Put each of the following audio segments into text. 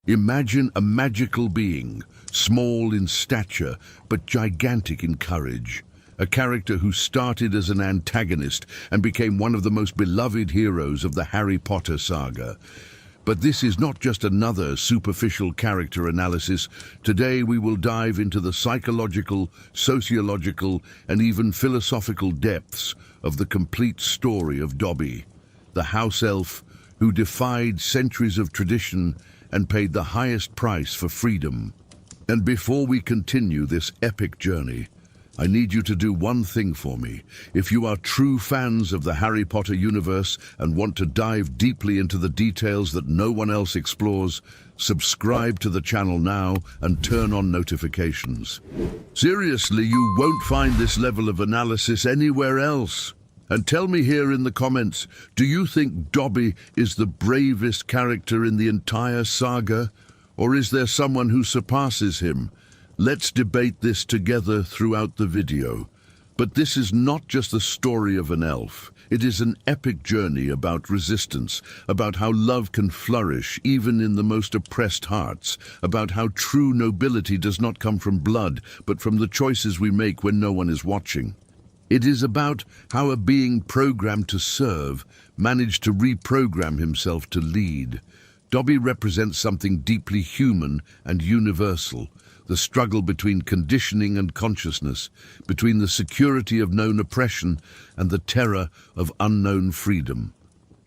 Imagine a magical being, small in stature but gigantic in courage. A character who started as an antagonist and became one of the most beloved heroes of the Harry Potter saga. But this is not just another superficial character analysis. Today we will dive into the psychological, sociological, and even philosophical depths of the complete story of Dobby, the house elf who defied centuries of tradition and paid the highest price for freedom. And before we continue this epic journey, I need you to do one thing for me. If you are true fans of the Harry Potter universe and want to dive deeply into the details that no one else explores, subscribe to the channel now and turn on notifications. Seriously, you won't find this level of analysis anywhere else. And tell me here in the comments, do you think Dobby is the bravest character in the entire saga? Or is there someone who surpasses him? Let's debate this together throughout the video. But this is not just the story of an elf. It is an epic journey about resistance, about how love can flourish even in the most oppressed hearts, about how true nobility does not come from blood, but from the choices we make when no one is watching. It is about how a being programmed to serve managed to reprogram himself to lead. Dobby represents something deeply human and universal. The struggle between conditioning and consciousness, between the security of known oppression and the terror of unknown freedom.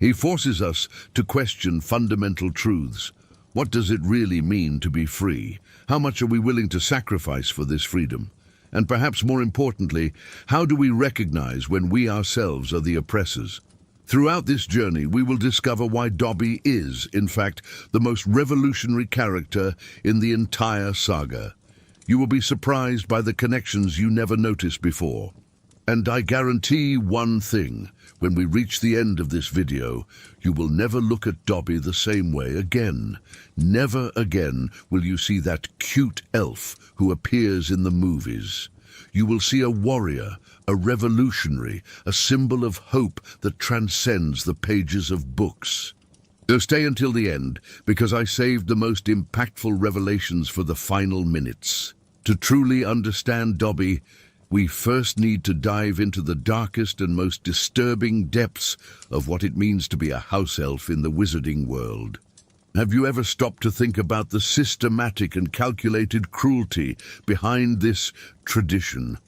He forces us to question fundamental truths. What does it really mean to be free? How much are we willing to sacrifice for this freedom? And perhaps more importantly, how do we recognize when we ourselves are the oppressors? Throughout this journey, we will discover why Dobby is, in fact, the most revolutionary character in the entire saga. You will be surprised by the connections you never noticed before. And I guarantee one thing, when we reach the end of this video, you will never look at Dobby the same way again. Never again will you see that cute elf who appears in the movies. You will see a warrior, a revolutionary, a symbol of hope that transcends the pages of books. So stay until the end, because I saved the most impactful revelations for the final minutes. To truly understand Dobby, we first need to dive into the darkest and most disturbing depths of what it means to be a house elf in the wizarding world. Have you ever stopped to think about the systematic and calculated cruelty behind this tradition?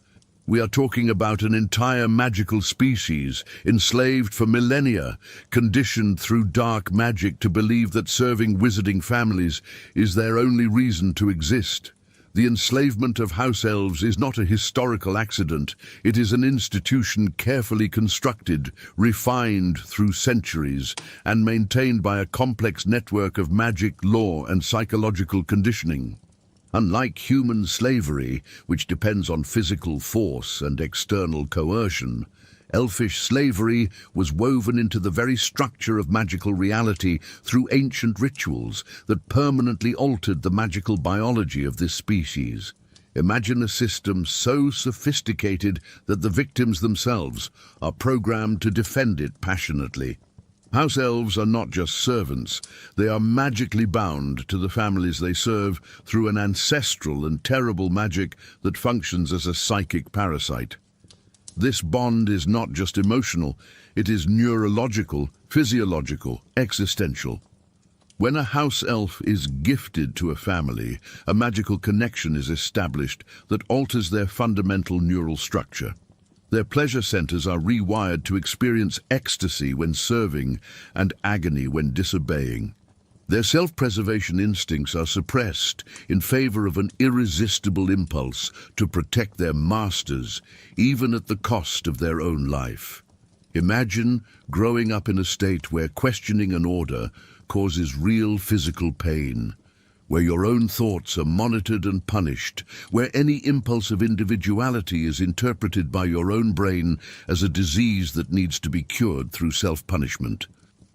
We are talking about an entire magical species, enslaved for millennia, conditioned through dark magic to believe that serving wizarding families is their only reason to exist. The enslavement of house elves is not a historical accident. It is an institution carefully constructed, refined through centuries, and maintained by a complex network of magic, law, and psychological conditioning. Unlike human slavery, which depends on physical force and external coercion, elfish slavery was woven into the very structure of magical reality through ancient rituals that permanently altered the magical biology of this species. Imagine a system so sophisticated that the victims themselves are programmed to defend it passionately. House elves are not just servants, they are magically bound to the families they serve through an ancestral and terrible magic that functions as a psychic parasite. This bond is not just emotional, it is neurological, physiological, existential. When a house elf is gifted to a family, a magical connection is established that alters their fundamental neural structure. Their pleasure centers are rewired to experience ecstasy when serving and agony when disobeying. Their self-preservation instincts are suppressed in favor of an irresistible impulse to protect their masters, even at the cost of their own life. Imagine growing up in a state where questioning an order causes real physical pain, where your own thoughts are monitored and punished, where any impulse of individuality is interpreted by your own brain as a disease that needs to be cured through self-punishment.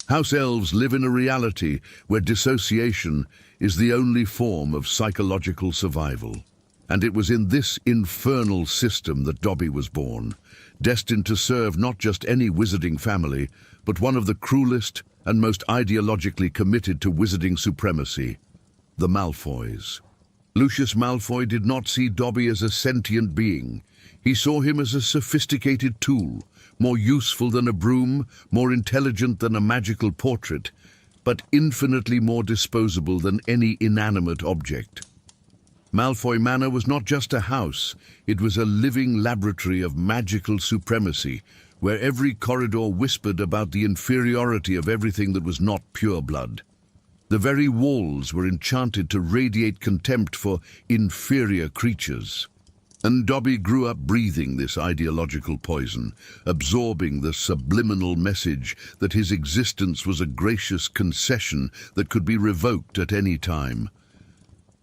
House elves live in a reality where dissociation is the only form of psychological survival. And it was in this infernal system that Dobby was born, destined to serve not just any wizarding family, but one of the cruelest and most ideologically committed to wizarding supremacy, The Malfoys. Lucius Malfoy did not see Dobby as a sentient being. He saw him as a sophisticated tool, more useful than a broom, more intelligent than a magical portrait, but infinitely more disposable than any inanimate object. Malfoy Manor was not just a house, it was a living laboratory of magical supremacy, where every corridor whispered about the inferiority of everything that was not pure blood. The very walls were enchanted to radiate contempt for inferior creatures. And Dobby grew up breathing this ideological poison, absorbing the subliminal message that his existence was a gracious concession that could be revoked at any time.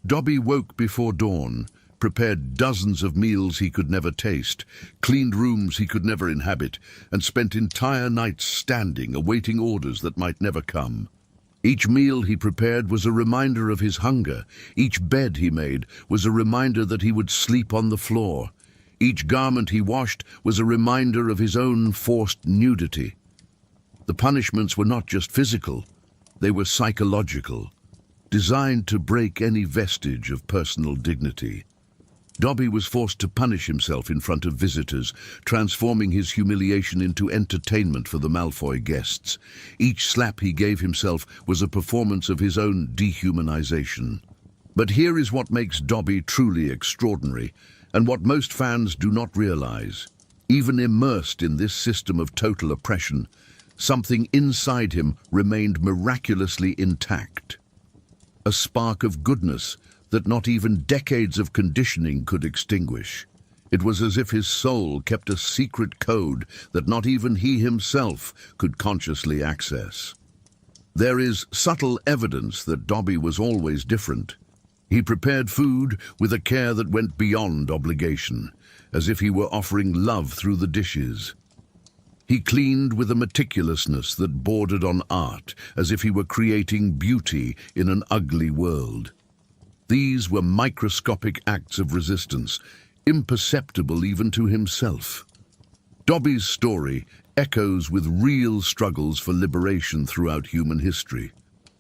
Dobby woke before dawn, prepared dozens of meals he could never taste, cleaned rooms he could never inhabit, and spent entire nights standing, awaiting orders that might never come. Each meal he prepared was a reminder of his hunger. Each bed he made was a reminder that he would sleep on the floor. Each garment he washed was a reminder of his own forced nudity. The punishments were not just physical, they were psychological, designed to break any vestige of personal dignity. Dobby was forced to punish himself in front of visitors, transforming his humiliation into entertainment for the Malfoy guests. Each slap he gave himself was a performance of his own dehumanization. But here is what makes Dobby truly extraordinary, and what most fans do not realize. Even immersed in this system of total oppression, something inside him remained miraculously intact. A spark of goodness that not even decades of conditioning could extinguish. It was as if his soul kept a secret code that not even he himself could consciously access. There is subtle evidence that Dobby was always different. He prepared food with a care that went beyond obligation, as if he were offering love through the dishes. He cleaned with a meticulousness that bordered on art, as if he were creating beauty in an ugly world. These were microscopic acts of resistance, imperceptible even to himself. Dobby's story echoes with real struggles for liberation throughout human history.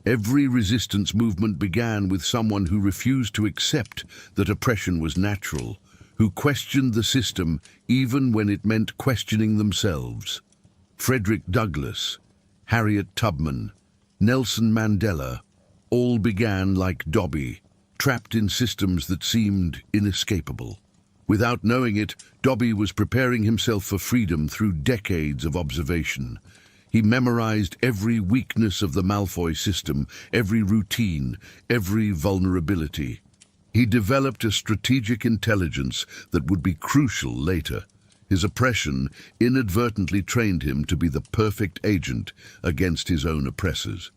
Every resistance movement began with someone who refused to accept that oppression was natural, who questioned the system even when it meant questioning themselves. Frederick Douglass, Harriet Tubman, Nelson Mandela, all began like Dobby, trapped in systems that seemed inescapable. Without knowing it, Dobby was preparing himself for freedom through decades of observation. He memorized every weakness of the Malfoy system, every routine, every vulnerability. He developed a strategic intelligence that would be crucial later. His oppression inadvertently trained him to be the perfect agent against his own oppressors.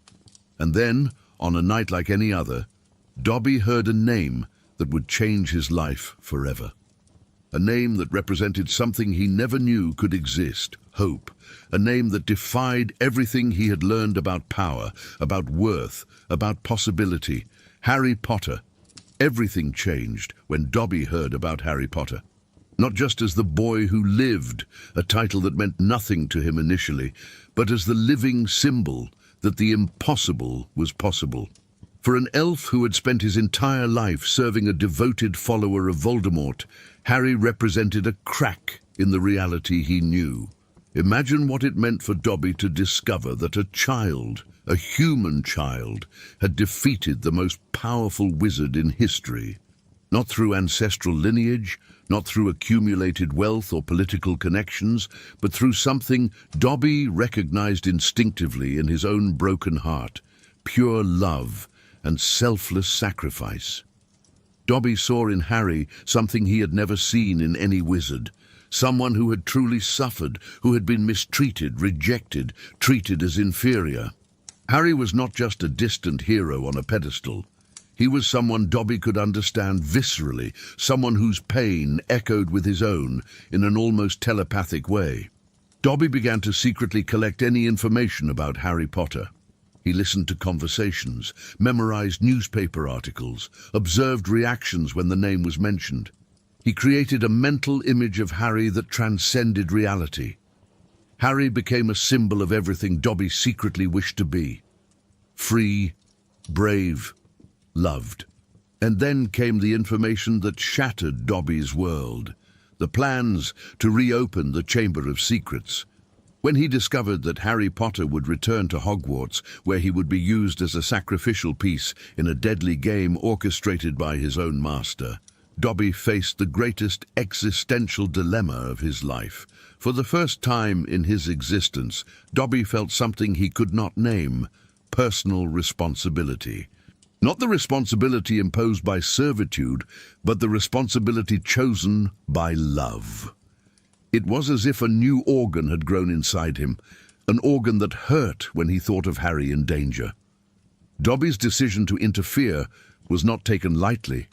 And then, on a night like any other, Dobby heard a name that would change his life forever. A name that represented something he never knew could exist, hope. A name that defied everything he had learned about power, about worth, about possibility. Harry Potter. Everything changed when Dobby heard about Harry Potter. Not just as the boy who lived, a title that meant nothing to him initially, but as the living symbol that the impossible was possible. For an elf who had spent his entire life serving a devoted follower of Voldemort, Harry represented a crack in the reality he knew. Imagine what it meant for Dobby to discover that a child, a human child, had defeated the most powerful wizard in history. Not through ancestral lineage, not through accumulated wealth or political connections, but through something Dobby recognized instinctively in his own broken heart: pure love and selfless sacrifice. Dobby saw in Harry something he had never seen in any wizard, someone who had truly suffered, who had been mistreated, rejected, treated as inferior. Harry was not just a distant hero on a pedestal. He was someone Dobby could understand viscerally, someone whose pain echoed with his own in an almost telepathic way. Dobby began to secretly collect any information about Harry Potter. He listened to conversations, memorized newspaper articles, observed reactions when the name was mentioned. He created a mental image of Harry that transcended reality. Harry became a symbol of everything Dobby secretly wished to be: free, brave, loved. And then came the information that shattered Dobby's world. The plans to reopen the Chamber of Secrets. When he discovered that Harry Potter would return to Hogwarts, where he would be used as a sacrificial piece in a deadly game orchestrated by his own master, Dobby faced the greatest existential dilemma of his life. For the first time in his existence, Dobby felt something he could not name: personal responsibility. Not the responsibility imposed by servitude, but the responsibility chosen by love. It was as if a new organ had grown inside him, an organ that hurt when he thought of Harry in danger. Dobby's decision to interfere was not taken lightly.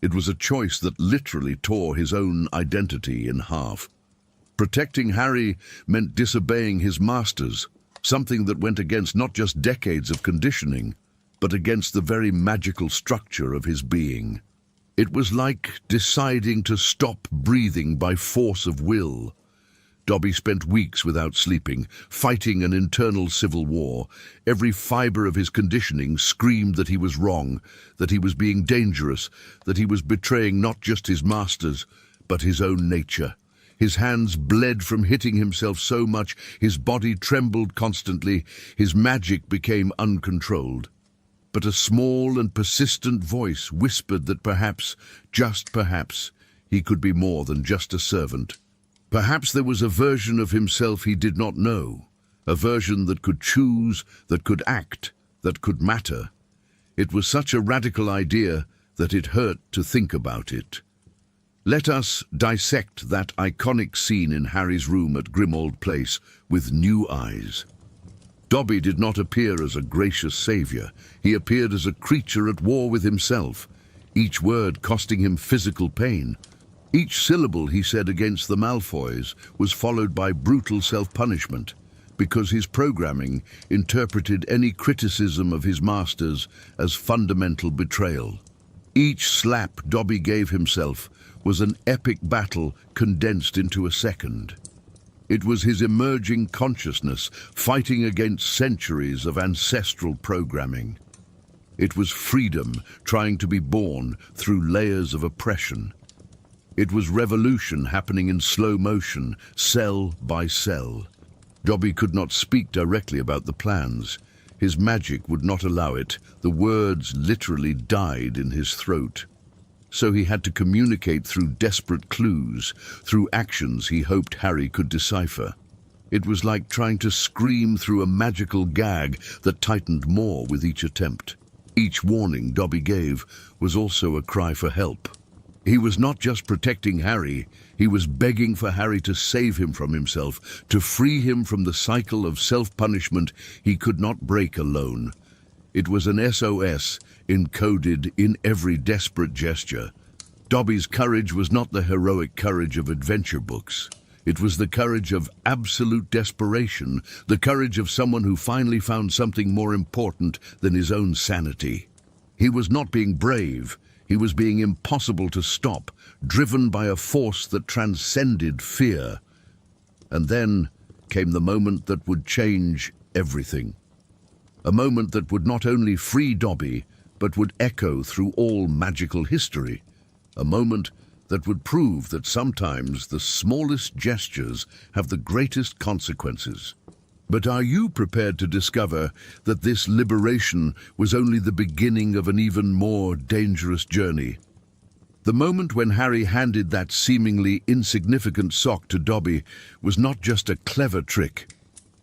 It was a choice that literally tore his own identity in half. Protecting Harry meant disobeying his masters, something that went against not just decades of conditioning, but against the very magical structure of his being. It was like deciding to stop breathing by force of will. Dobby spent weeks without sleeping, fighting an internal civil war. Every fiber of his conditioning screamed that he was wrong, that he was being dangerous, that he was betraying not just his masters, but his own nature. His hands bled from hitting himself so much, his body trembled constantly, his magic became uncontrolled. But a small and persistent voice whispered that perhaps, just perhaps, he could be more than just a servant. Perhaps there was a version of himself he did not know, a version that could choose, that could act, that could matter. It was such a radical idea that it hurt to think about it. Let us dissect that iconic scene in Harry's room at Grimmauld Place with new eyes. Dobby did not appear as a gracious savior. He appeared as a creature at war with himself, each word costing him physical pain. Each syllable he said against the Malfoys was followed by brutal self-punishment, because his programming interpreted any criticism of his masters as fundamental betrayal. Each slap Dobby gave himself was an epic battle condensed into a second. It was his emerging consciousness fighting against centuries of ancestral programming. It was freedom trying to be born through layers of oppression. It was revolution happening in slow motion, cell by cell. Dobby could not speak directly about the plans. His magic would not allow it. The words literally died in his throat. So he had to communicate through desperate clues, through actions he hoped Harry could decipher. It was like trying to scream through a magical gag that tightened more with each attempt. Each warning Dobby gave was also a cry for help. He was not just protecting Harry, he was begging for Harry to save him from himself, to free him from the cycle of self-punishment he could not break alone. It was an SOS encoded in every desperate gesture. Dobby's courage was not the heroic courage of adventure books. It was the courage of absolute desperation, the courage of someone who finally found something more important than his own sanity. He was not being brave, he was being impossible to stop, driven by a force that transcended fear. And then came the moment that would change everything. A moment that would not only free Dobby, but would echo through all magical history. A moment that would prove that sometimes the smallest gestures have the greatest consequences. But are you prepared to discover that this liberation was only the beginning of an even more dangerous journey? The moment when Harry handed that seemingly insignificant sock to Dobby was not just a clever trick.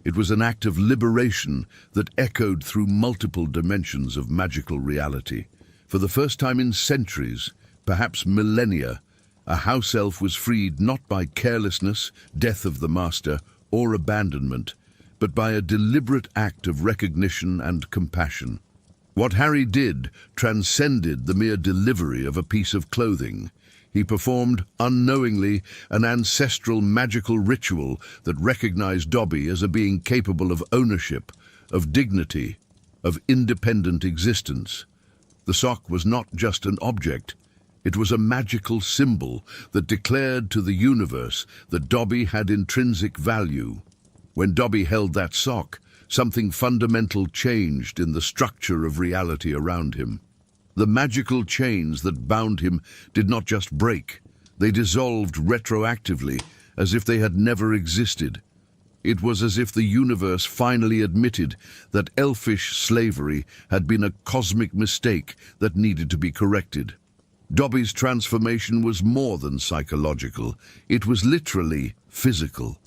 It was an act of liberation that echoed through multiple dimensions of magical reality. For the first time in centuries, perhaps millennia, a house elf was freed not by carelessness, death of the master, or abandonment, but by a deliberate act of recognition and compassion. What Harry did transcended the mere delivery of a piece of clothing. He performed, unknowingly, an ancestral magical ritual that recognized Dobby as a being capable of ownership, of dignity, of independent existence. The sock was not just an object. It was a magical symbol that declared to the universe that Dobby had intrinsic value. When Dobby held that sock, something fundamental changed in the structure of reality around him. The magical chains that bound him did not just break, they dissolved retroactively, as if they had never existed. It was as if the universe finally admitted that elfish slavery had been a cosmic mistake that needed to be corrected. Dobby's transformation was more than psychological, it was literally physical.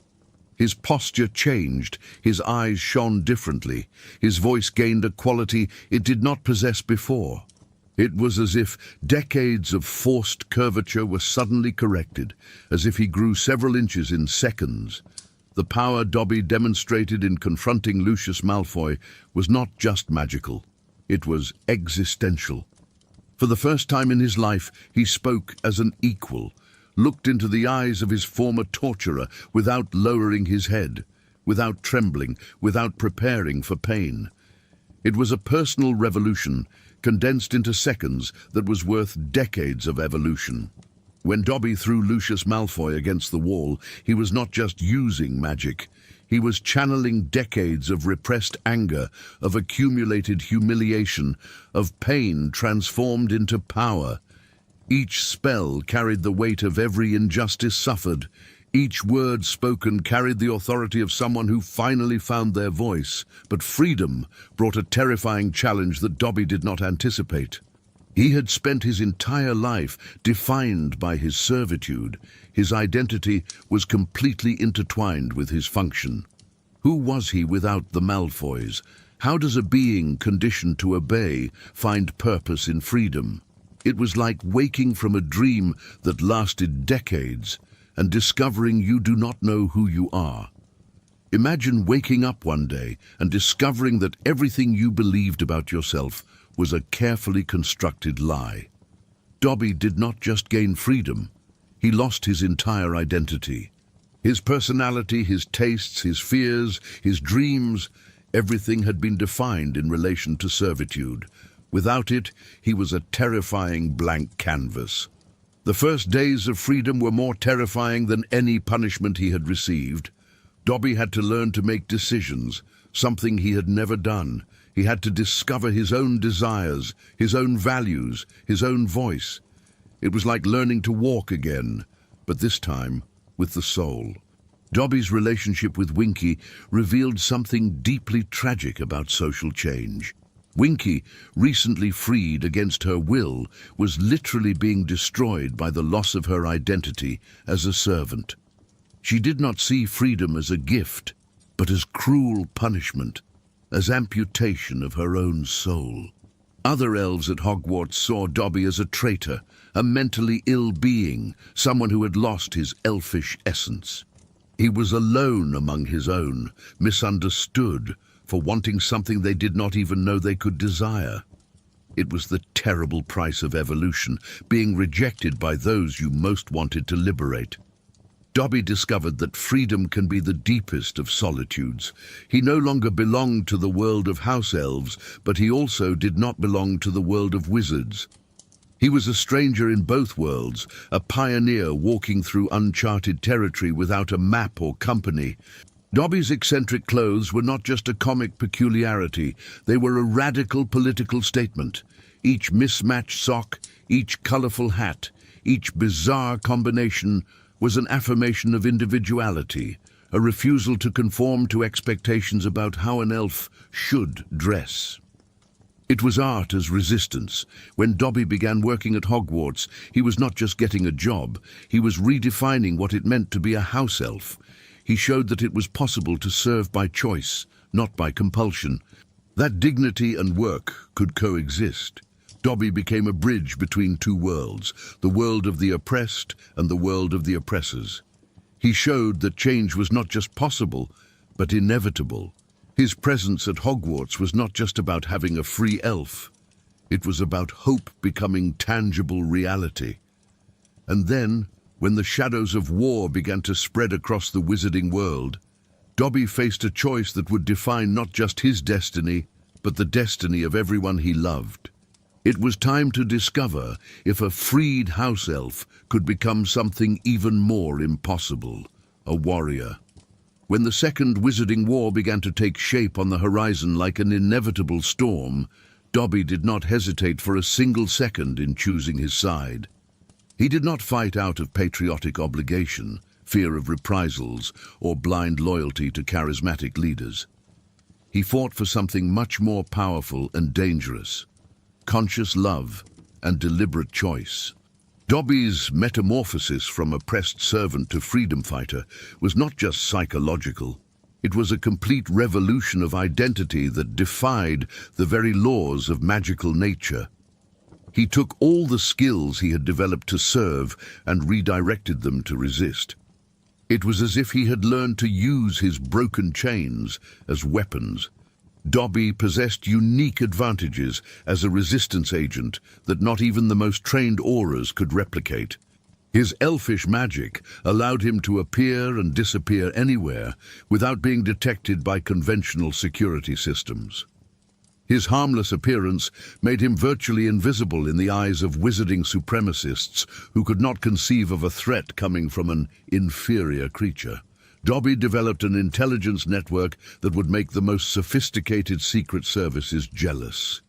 His posture changed, his eyes shone differently, his voice gained a quality it did not possess before. It was as if decades of forced curvature were suddenly corrected, as if he grew several inches in seconds. The power Dobby demonstrated in confronting Lucius Malfoy was not just magical, it was existential. For the first time in his life, he spoke as an equal, looked into the eyes of his former torturer without lowering his head, without trembling, without preparing for pain. It was a personal revolution, condensed into seconds, that was worth decades of evolution. When Dobby threw Lucius Malfoy against the wall, he was not just using magic. He was channeling decades of repressed anger, of accumulated humiliation, of pain transformed into power. Each spell carried the weight of every injustice suffered. Each word spoken carried the authority of someone who finally found their voice. But freedom brought a terrifying challenge that Dobby did not anticipate. He had spent his entire life defined by his servitude. His identity was completely intertwined with his function. Who was he without the Malfoys? How does a being conditioned to obey find purpose in freedom? It was like waking from a dream that lasted decades and discovering you do not know who you are. Imagine waking up one day and discovering that everything you believed about yourself was a carefully constructed lie. Dobby did not just gain freedom, he lost his entire identity. His personality, his tastes, his fears, his dreams, everything had been defined in relation to servitude. Without it, he was a terrifying blank canvas. The first days of freedom were more terrifying than any punishment he had received. Dobby had to learn to make decisions, something he had never done. He had to discover his own desires, his own values, his own voice. It was like learning to walk again, but this time with the soul. Dobby's relationship with Winky revealed something deeply tragic about social change. Winky, recently freed against her will, was literally being destroyed by the loss of her identity as a servant. She did not see freedom as a gift, but as cruel punishment, as amputation of her own soul. Other elves at Hogwarts saw Dobby as a traitor, a mentally ill being, someone who had lost his elfish essence. He was alone among his own, misunderstood, for wanting something they did not even know they could desire. It was the terrible price of evolution, being rejected by those you most wanted to liberate. Dobby discovered that freedom can be the deepest of solitudes. He no longer belonged to the world of house elves, but he also did not belong to the world of wizards. He was a stranger in both worlds, a pioneer walking through uncharted territory without a map or company. Dobby's eccentric clothes were not just a comic peculiarity, they were a radical political statement. Each mismatched sock, each colorful hat, each bizarre combination was an affirmation of individuality, a refusal to conform to expectations about how an elf should dress. It was art as resistance. When Dobby began working at Hogwarts, he was not just getting a job, he was redefining what it meant to be a house elf. He showed that it was possible to serve by choice, not by compulsion. That dignity and work could coexist. Dobby became a bridge between two worlds, the world of the oppressed and the world of the oppressors. He showed that change was not just possible, but inevitable. His presence at Hogwarts was not just about having a free elf. It was about hope becoming tangible reality. And then, when the shadows of war began to spread across the wizarding world, Dobby faced a choice that would define not just his destiny, but the destiny of everyone he loved. It was time to discover if a freed house elf could become something even more impossible, a warrior. When the Second Wizarding War began to take shape on the horizon like an inevitable storm, Dobby did not hesitate for a single second in choosing his side. He did not fight out of patriotic obligation, fear of reprisals, or blind loyalty to charismatic leaders. He fought for something much more powerful and dangerous: conscious love and deliberate choice. Dobby's metamorphosis from oppressed servant to freedom fighter was not just psychological. It was a complete revolution of identity that defied the very laws of magical nature. He took all the skills he had developed to serve and redirected them to resist. It was as if he had learned to use his broken chains as weapons. Dobby possessed unique advantages as a resistance agent that not even the most trained aurors could replicate. His elfish magic allowed him to appear and disappear anywhere without being detected by conventional security systems. His harmless appearance made him virtually invisible in the eyes of wizarding supremacists who could not conceive of a threat coming from an inferior creature. Dobby developed an intelligence network that would make the most sophisticated secret services jealous.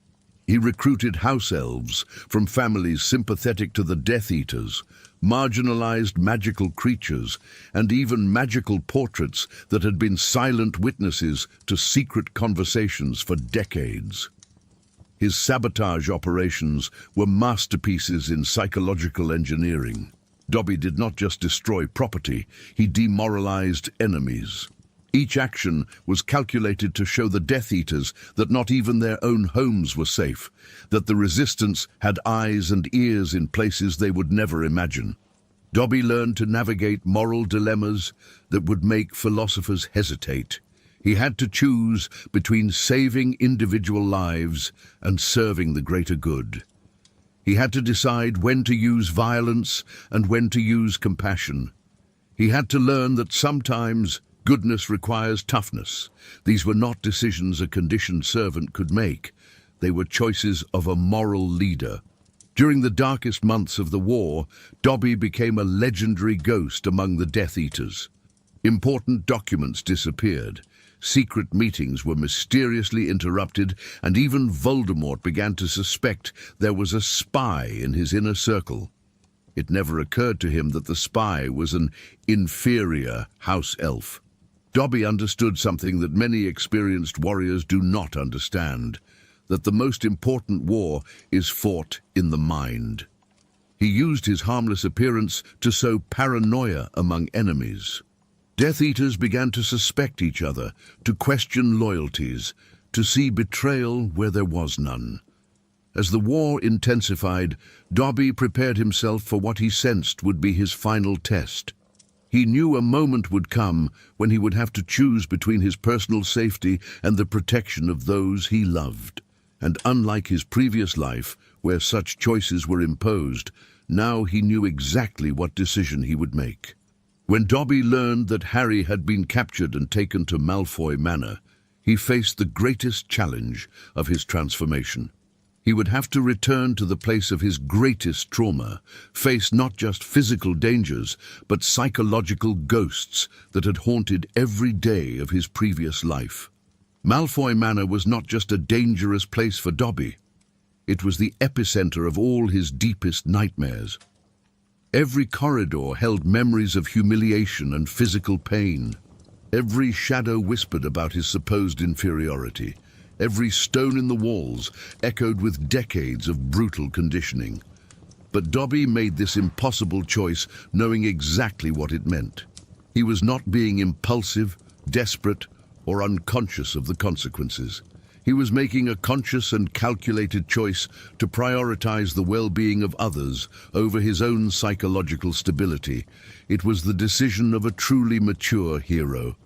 He recruited house elves from families sympathetic to the Death Eaters, marginalized magical creatures, and even magical portraits that had been silent witnesses to secret conversations for decades. His sabotage operations were masterpieces in psychological engineering. Dobby did not just destroy property, he demoralized enemies. Each action was calculated to show the Death Eaters that not even their own homes were safe, that the Resistance had eyes and ears in places they would never imagine. Dobby learned to navigate moral dilemmas that would make philosophers hesitate. He had to choose between saving individual lives and serving the greater good. He had to decide when to use violence and when to use compassion. He had to learn that sometimes goodness requires toughness. These were not decisions a conditioned servant could make. They were choices of a moral leader. During the darkest months of the war, Dobby became a legendary ghost among the Death Eaters. Important documents disappeared. Secret meetings were mysteriously interrupted, and even Voldemort began to suspect there was a spy in his inner circle. It never occurred to him that the spy was an inferior house elf. Dobby understood something that many experienced warriors do not understand, that the most important war is fought in the mind. He used his harmless appearance to sow paranoia among enemies. Death Eaters began to suspect each other, to question loyalties, to see betrayal where there was none. As the war intensified, Dobby prepared himself for what he sensed would be his final test. He knew a moment would come when he would have to choose between his personal safety and the protection of those he loved. And unlike his previous life, where such choices were imposed, now he knew exactly what decision he would make. When Dobby learned that Harry had been captured and taken to Malfoy Manor, he faced the greatest challenge of his transformation. He would have to return to the place of his greatest trauma, face not just physical dangers, but psychological ghosts that had haunted every day of his previous life. Malfoy Manor was not just a dangerous place for Dobby. It was the epicenter of all his deepest nightmares. Every corridor held memories of humiliation and physical pain. Every shadow whispered about his supposed inferiority. Every stone in the walls echoed with decades of brutal conditioning. But Dobby made this impossible choice knowing exactly what it meant. He was not being impulsive, desperate, or unconscious of the consequences. He was making a conscious and calculated choice to prioritize the well-being of others over his own psychological stability. It was the decision of a truly mature hero.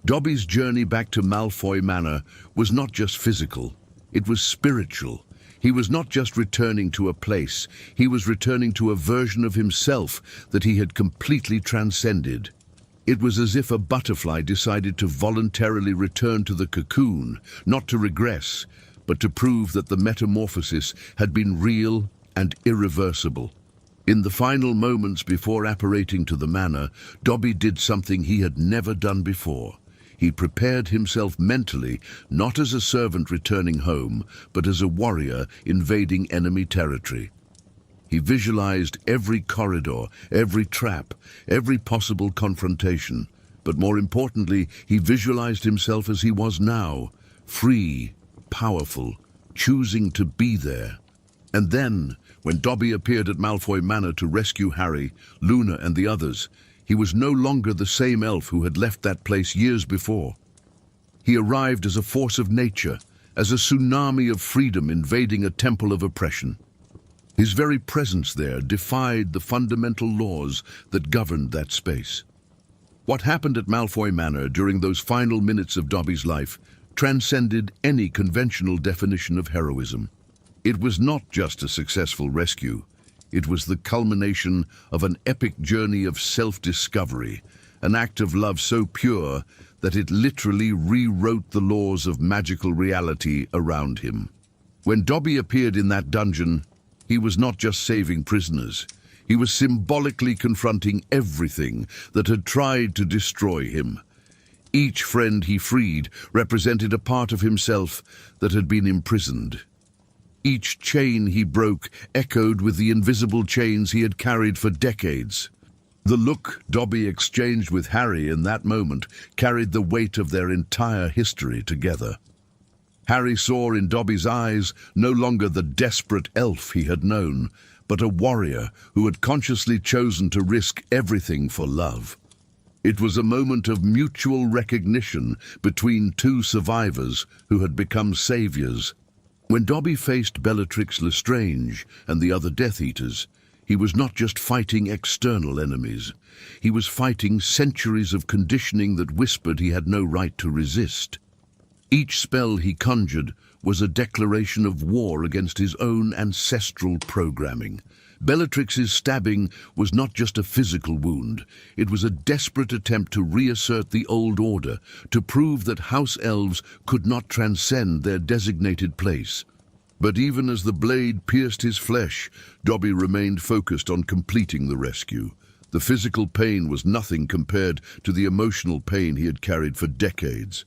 Dobby's journey back to Malfoy Manor was not just physical, it was spiritual. He was not just returning to a place, he was returning to a version of himself that he had completely transcended. It was as if a butterfly decided to voluntarily return to the cocoon, not to regress, but to prove that the metamorphosis had been real and irreversible. In the final moments before apparating to the manor, Dobby did something he had never done before. He prepared himself mentally, not as a servant returning home, but as a warrior invading enemy territory. He visualized every corridor, every trap, every possible confrontation. But more importantly, he visualized himself as he was now, free, powerful, choosing to be there. And then, when Dobby appeared at Malfoy Manor to rescue Harry, Luna and the others, he was no longer the same elf who had left that place years before. He arrived as a force of nature, as a tsunami of freedom invading a temple of oppression. His very presence there defied the fundamental laws that governed that space. What happened at Malfoy Manor during those final minutes of Dobby's life transcended any conventional definition of heroism. It was not just a successful rescue. It was the culmination of an epic journey of self-discovery, an act of love so pure that it literally rewrote the laws of magical reality around him. When Dobby appeared in that dungeon, he was not just saving prisoners. He was symbolically confronting everything that had tried to destroy him. Each friend he freed represented a part of himself that had been imprisoned. Each chain he broke echoed with the invisible chains he had carried for decades. The look Dobby exchanged with Harry in that moment carried the weight of their entire history together. Harry saw in Dobby's eyes no longer the desperate elf he had known, but a warrior who had consciously chosen to risk everything for love. It was a moment of mutual recognition between two survivors who had become saviors. When Dobby faced Bellatrix Lestrange and the other Death Eaters, he was not just fighting external enemies. He was fighting centuries of conditioning that whispered he had no right to resist. Each spell he conjured was a declaration of war against his own ancestral programming. Bellatrix's stabbing was not just a physical wound. It was a desperate attempt to reassert the old order, to prove that house elves could not transcend their designated place. But even as the blade pierced his flesh, Dobby remained focused on completing the rescue. The physical pain was nothing compared to the emotional pain he had carried for decades.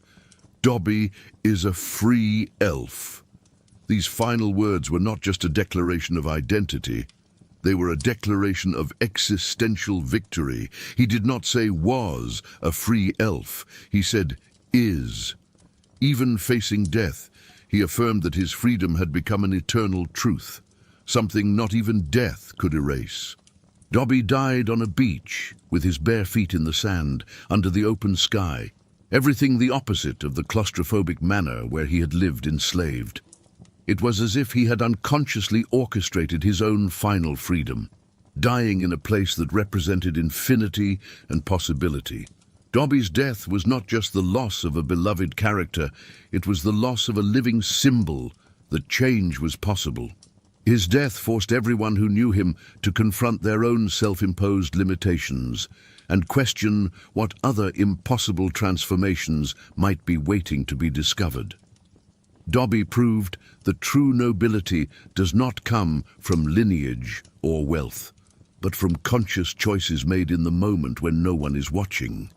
Dobby is a free elf. These final words were not just a declaration of identity. They were a declaration of existential victory. He did not say was a free elf. He said is. Even facing death, he affirmed that his freedom had become an eternal truth, something not even death could erase. Dobby died on a beach, with his bare feet in the sand, under the open sky, everything the opposite of the claustrophobic manor where he had lived enslaved. It was as if he had unconsciously orchestrated his own final freedom, dying in a place that represented infinity and possibility. Dobby's death was not just the loss of a beloved character, it was the loss of a living symbol that change was possible. His death forced everyone who knew him to confront their own self-imposed limitations and question what other impossible transformations might be waiting to be discovered. Dobby proved that true nobility does not come from lineage or wealth, but from conscious choices made in the moment when no one is watching.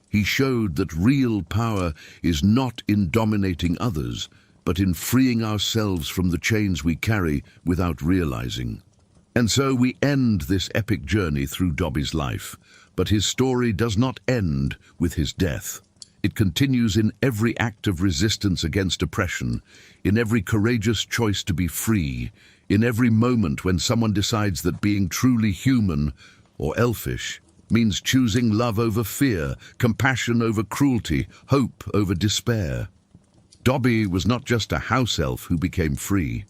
He showed that real power is not in dominating others, but in freeing ourselves from the chains we carry without realizing. And so we end this epic journey through Dobby's life, but his story does not end with his death. It continues in every act of resistance against oppression, in every courageous choice to be free, in every moment when someone decides that being truly human or elfish means choosing love over fear, compassion over cruelty, hope over despair. Dobby was not just a house elf who became free.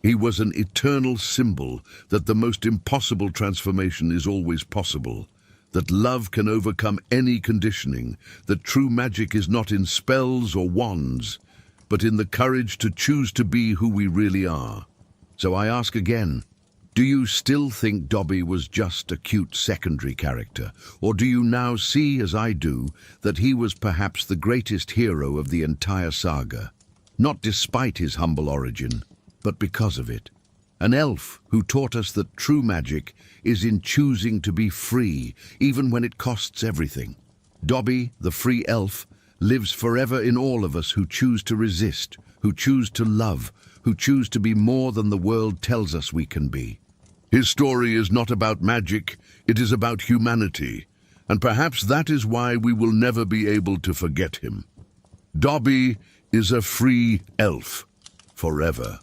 He was an eternal symbol that the most impossible transformation is always possible, that love can overcome any conditioning, that true magic is not in spells or wands, but in the courage to choose to be who we really are. So I ask again, do you still think Dobby was just a cute secondary character, or do you now see, as I do, that he was perhaps the greatest hero of the entire saga? Not despite his humble origin, but because of it. An elf who taught us that true magic is in choosing to be free, even when it costs everything. Dobby, the free elf, lives forever in all of us who choose to resist, who choose to love, who choose to be more than the world tells us we can be. His story is not about magic, it is about humanity, and perhaps that is why we will never be able to forget him. Dobby is a free elf forever.